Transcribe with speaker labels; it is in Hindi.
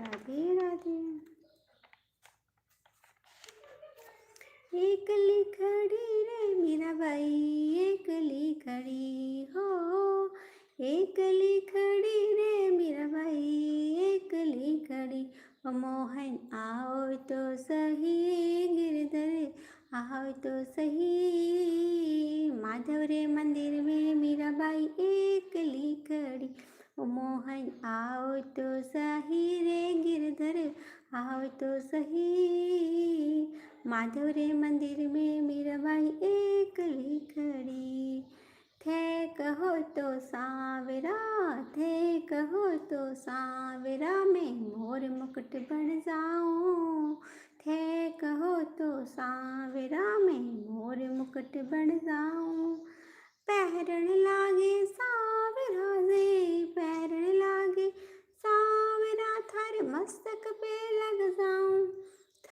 Speaker 1: राधे राधे। एकली खड़ी रे मीराबाई, एकली खड़ी हो, एकली खड़ी रे मीराबाई, एकली खड़ी। ओ मोहन आओ तो सही, गिरधर आओ तो सही, माधव रे मंदिर में मीराबाई एकली खड़ी। ओ मोहन आओ तो सही रे गिरधर आओ तो सही, माधव रे मंदिर में मीराबाई एकली खड़ी। थे कहो तो सांवरा, थे कहो तो सांवरा, मैं मोर मुकुट बन जाऊं। थे कहो तो सांवरा, मैं मोर मुकुट बन जाऊं। पैरण लागे सांवरा रे, पैरण लागे सांवरा, थारे मस्तक पे